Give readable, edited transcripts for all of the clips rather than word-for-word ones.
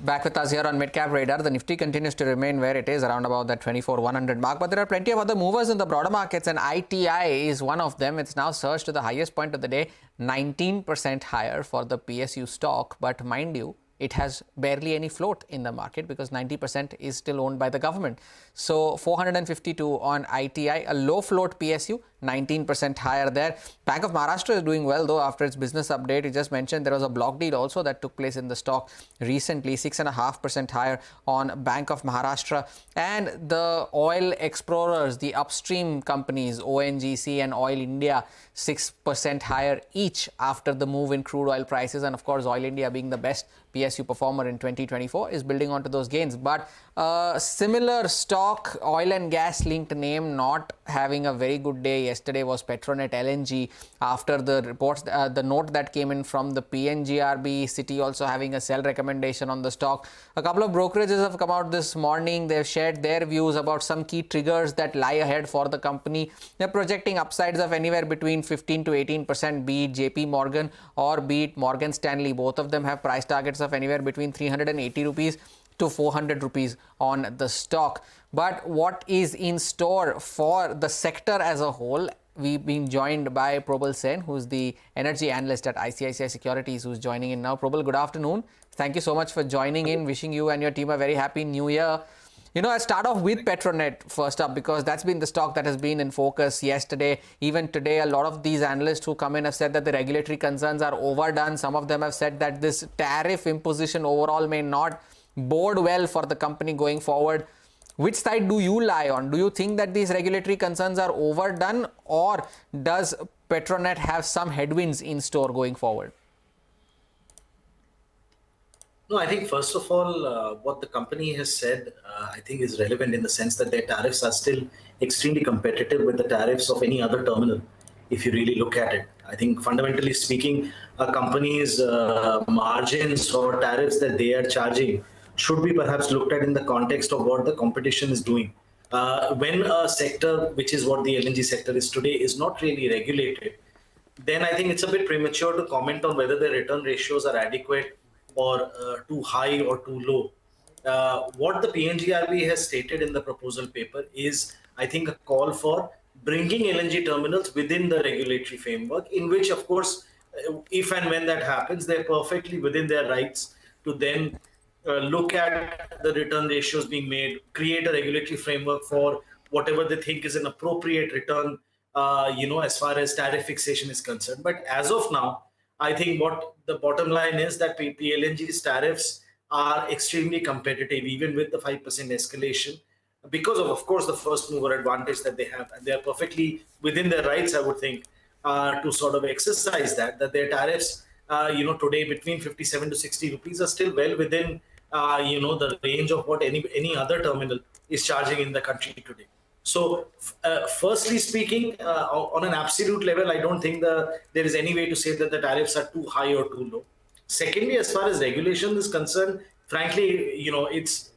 Back with us here on Midcap Radar. The Nifty continues to remain where it is, around about that 24,100 mark. But there are plenty of other movers in the broader markets, and ITI is one of them. It's now surged to the highest point of the day, 19% higher for the PSU stock. But mind you, it has barely any float in the market because 90% is still owned by the government. So 452 on ITI, a low float PSU, 19% higher there. Bank of Maharashtra is doing well though after its business update. You just mentioned there was a block deal also that took place in the stock recently, 6.5% higher on Bank of Maharashtra. And the oil explorers, the upstream companies, ONGC and Oil India, 6% higher each after the move in crude oil prices. And of course, Oil India being the best PSU performer in 2024 is building onto those gains. But similar stock, oil and gas linked name not having a very good day yesterday was Petronet LNG after the reports, the note that came in from the PNGRB, Citi also having a sell recommendation on the stock. A couple of brokerages have come out this morning. They've shared their views about some key triggers that lie ahead for the company. They're projecting upsides of anywhere between 15 to 18%, be it JP Morgan or be it Morgan Stanley. Both of them have price targets of anywhere between 380 rupees to 400 rupees on the stock. But what is in store for the sector as a whole? We've been joined by Probal Sen, who's the energy analyst at ICICI Securities, who's joining in now. Probal, good afternoon. Thank you so much for joining in. Wishing you and your team a very happy new year. You know, I'll start off with Petronet first up because that's been the stock that has been in focus yesterday. Even today, a lot of these analysts who come in have said that the regulatory concerns are overdone. Some of them have said that this tariff imposition overall may not bode well for the company going forward. Which side do you lie on? Do you think that these regulatory concerns are overdone, or does Petronet have some headwinds in store going forward? No, I think first of all, what the company has said, I think is relevant in the sense that their tariffs are still extremely competitive with the tariffs of any other terminal, if you really look at it. I think fundamentally speaking, a company's margins or tariffs that they are charging should be perhaps looked at in the context of what the competition is doing. When a sector, which is what the LNG sector is today, is not really regulated, then I think it's a bit premature to comment on whether the return ratios are adequate or too high or too low. What the PNGRB has stated in the proposal paper is, I think, a call for bringing LNG terminals within the regulatory framework, in which, of course, if and when that happens, they're perfectly within their rights to then look at the return ratios being made, create a regulatory framework for whatever they think is an appropriate return, as far as tariff fixation is concerned. But as of now, I think what the bottom line is that PLNG's tariffs are extremely competitive, even with the 5% escalation, because of course, the first mover advantage that they have. And they are perfectly within their rights, I would think, to sort of exercise that their tariffs, today between 57 to 60 rupees are still well within, the range of what any other terminal is charging in the country today. So, firstly speaking, on an absolute level, I don't think there is any way to say that the tariffs are too high or too low. Secondly, as far as regulation is concerned, frankly, it's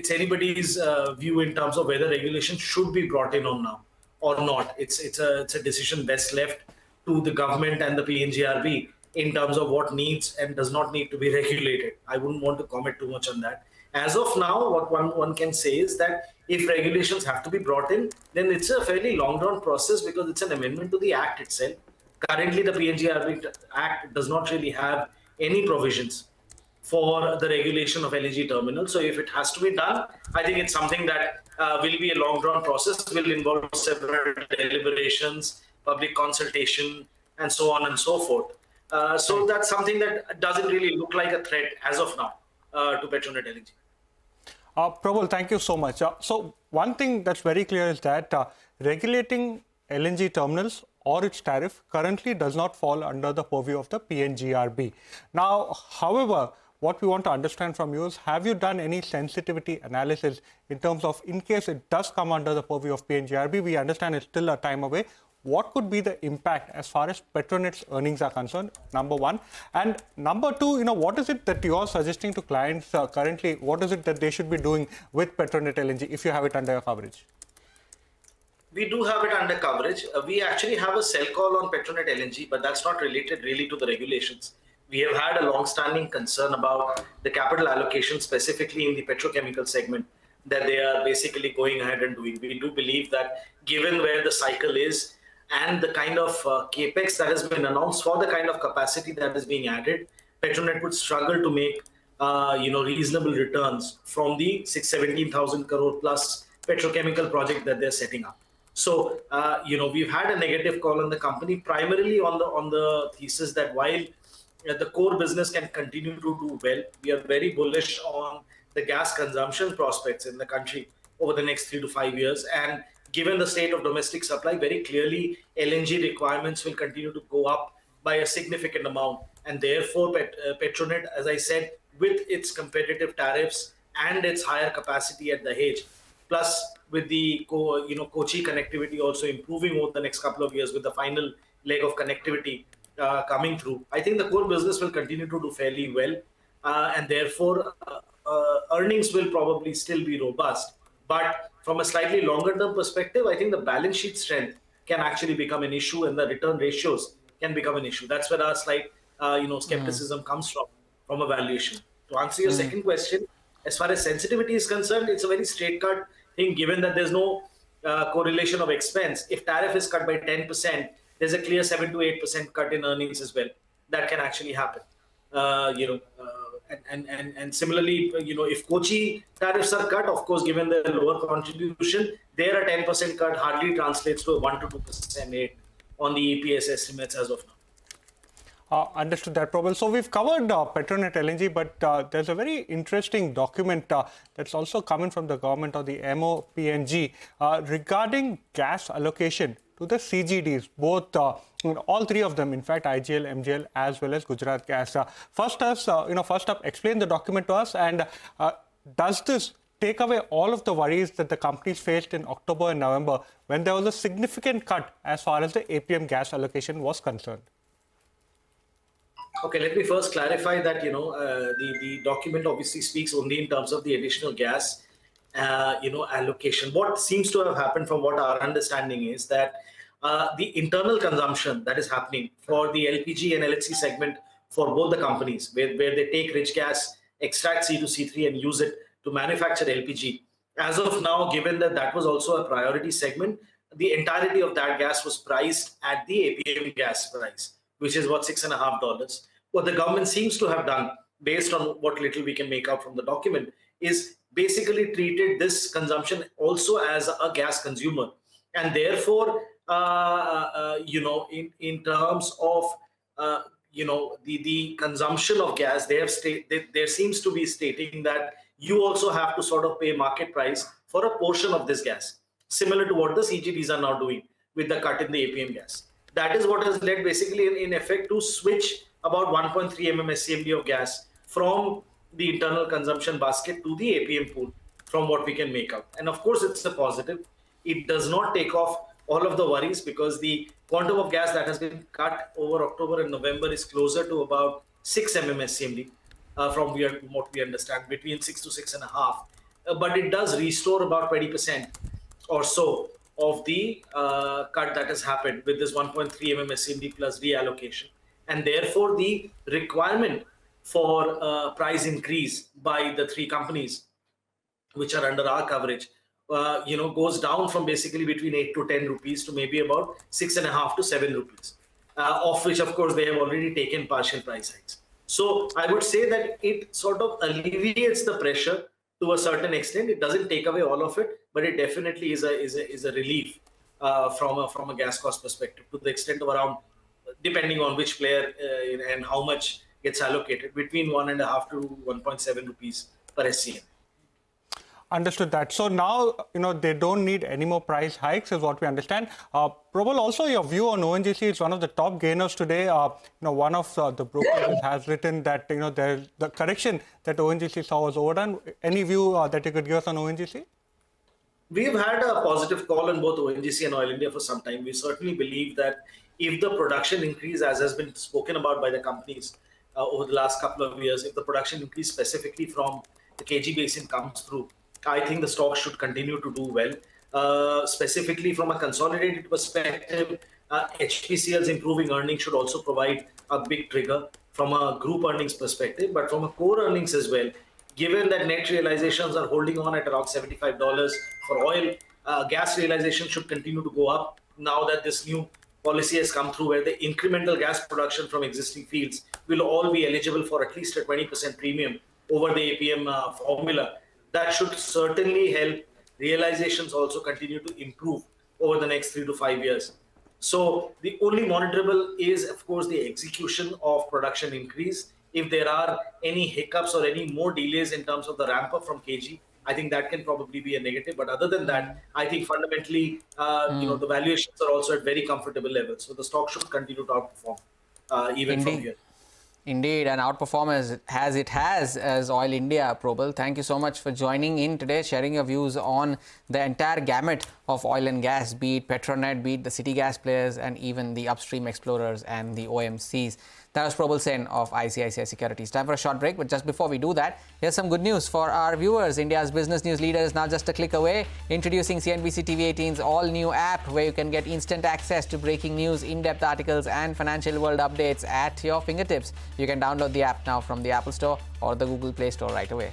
anybody's view in terms of whether regulation should be brought in on now or not. It's a decision best left to the government and the PNGRB in terms of what needs and does not need to be regulated. I wouldn't want to comment too much on that. As of now, what one can say is that if regulations have to be brought in, then it's a fairly long-drawn process because it's an amendment to the Act itself. Currently, the PNGRB Act does not really have any provisions for the regulation of LNG terminals. So if it has to be done, I think it's something that will be a long-drawn process, will involve several deliberations, public consultation, and so on and so forth. So that's something that doesn't really look like a threat as of now to Petronet LNG. Probal, thank you so much. So one thing that's very clear is that regulating LNG terminals or its tariff currently does not fall under the purview of the PNGRB. Now, however, what we want to understand from you is, have you done any sensitivity analysis in terms of, in case it does come under the purview of PNGRB, we understand it's still a time away, what could be the impact as far as Petronet's earnings are concerned, number one. And number two, what is it that you are suggesting to clients currently? What is it that they should be doing with Petronet LNG if you have it under your coverage? We do have it under coverage. We actually have a sell call on Petronet LNG, but that's not related really to the regulations. we have had a long-standing concern about the capital allocation, specifically in the petrochemical segment, that they are basically going ahead and doing. We do believe that given where the cycle is and the kind of capex that has been announced for the kind of capacity that is being added, Petronet would struggle to make reasonable returns from the 17,000 crore plus petrochemical project that they're setting up. So we've had a negative call on the company, primarily on the thesis that while the core business can continue to do well, we are very bullish on the gas consumption prospects in the country over the next 3 to 5 years. And given the state of domestic supply, very clearly LNG requirements will continue to go up by a significant amount. And therefore, Petronet, as I said, with its competitive tariffs and its higher capacity at Dahej, plus with the Kochi connectivity also improving over the next couple of years with the final leg of connectivity coming through, I think the core business will continue to do fairly well. And therefore, earnings will probably still be robust. But from a slightly longer term perspective, I think the balance sheet strength can actually become an issue and the return ratios can become an issue. That's where our slight skepticism comes from a valuation. To answer your second question, as far as sensitivity is concerned, it's a very straight cut thing, given that there's no correlation of expense. If tariff is cut by 10%, there's a clear 7 to 8% cut in earnings as well. That can actually happen. And similarly, if Kochi tariffs are cut, of course, given the lower contribution, there a 10% cut hardly translates to a 1 to 2% hit on the EPS estimates as of now. Understood that, Probal. So we've covered Petronet LNG, but there's a very interesting document that's also coming from the government or the MOPNG regarding gas allocation to the CGDs, both all three of them, in fact, IGL, MGL, as well as Gujarat Gas. First up, explain the document to us, and does this take away all of the worries that the companies faced in October and November when there was a significant cut as far as the APM gas allocation was concerned? Okay, let me first clarify that, the document obviously speaks only in terms of the additional gas, allocation. What seems to have happened from what our understanding is that the internal consumption that is happening for the LPG and LHC segment for both the companies, where they take rich gas, extract C2, C3 and use it to manufacture LPG. As of now, given that that was also a priority segment, the entirety of that gas was priced at the APM gas price, which is what, $6.50. What the government seems to have done, based on what little we can make out from the document, is basically treated this consumption also as a gas consumer. And therefore, in terms of, the consumption of gas, there seems to be stating that you also have to sort of pay market price for a portion of this gas, similar to what the CGDs are now doing with the cut in the APM gas. That is what has led basically in effect to switch about 1.3 MMSCMD of gas from the internal consumption basket to the APM pool, from what we can make out. And of course, it's a positive. It does not take off all of the worries, because the quantum of gas that has been cut over October and November is closer to about 6 MMSCMD from what we understand, between 6 to 6.5. But it does restore about 20% or so of the cut that has happened with this 1.3 MMSCMD plus reallocation. And therefore, the requirement for price increase by the three companies, which are under our coverage, goes down from basically between 8 to 10 rupees to maybe about 6.5 to 7 rupees, of which, of course, they have already taken partial price hikes. So I would say that it sort of alleviates the pressure to a certain extent. It doesn't take away all of it, but it definitely is a relief from a gas cost perspective, to the extent of around, depending on which player and how much gets allocated, between 1.5 to 1.7 rupees per SCM. Understood that. So now, they don't need any more price hikes, is what we understand. Probal, also your view on ONGC is one of the top gainers today. One of the brokers has written that, the correction that ONGC saw was overdone. Any view that you could give us on ONGC? We've had a positive call on both ONGC and Oil India for some time. We certainly believe that if the production increase, as has been spoken about by the companies over the last couple of years, if the production increase specifically from the KG Basin comes through, I think the stock should continue to do well. Specifically from a consolidated perspective, HPCL's improving earnings should also provide a big trigger. from a group earnings perspective, but from a core earnings as well. Given that net realizations are holding on at around $75 for oil, gas realization should continue to go up now that this new policy has come through, where the incremental gas production from existing fields will all be eligible for at least a 20% premium over the APM formula. That should certainly help realizations also continue to improve over the next 3 to 5 years. So the only monitorable is, of course, the execution of production increase. If there are any hiccups or any more delays in terms of the ramp up from KG, I think that can probably be a negative. But other than that, I think fundamentally, the valuations are also at very comfortable levels. So the stock should continue to outperform even from here. Indeed, and outperform as it has as Oil India. Probal, thank you so much for joining in today, sharing your views on the entire gamut of oil and gas, be it Petronet, be it the city gas players, and even the upstream explorers and the OMCs. That was Probal Sen of ICICI Securities. Time for a short break, but just before we do that, here's some good news for our viewers. India's business news leader is now just a click away. Introducing CNBC TV18's all-new app, where you can get instant access to breaking news, in-depth articles, and financial world updates at your fingertips. You can download the app now from the Apple Store or the Google Play Store right away.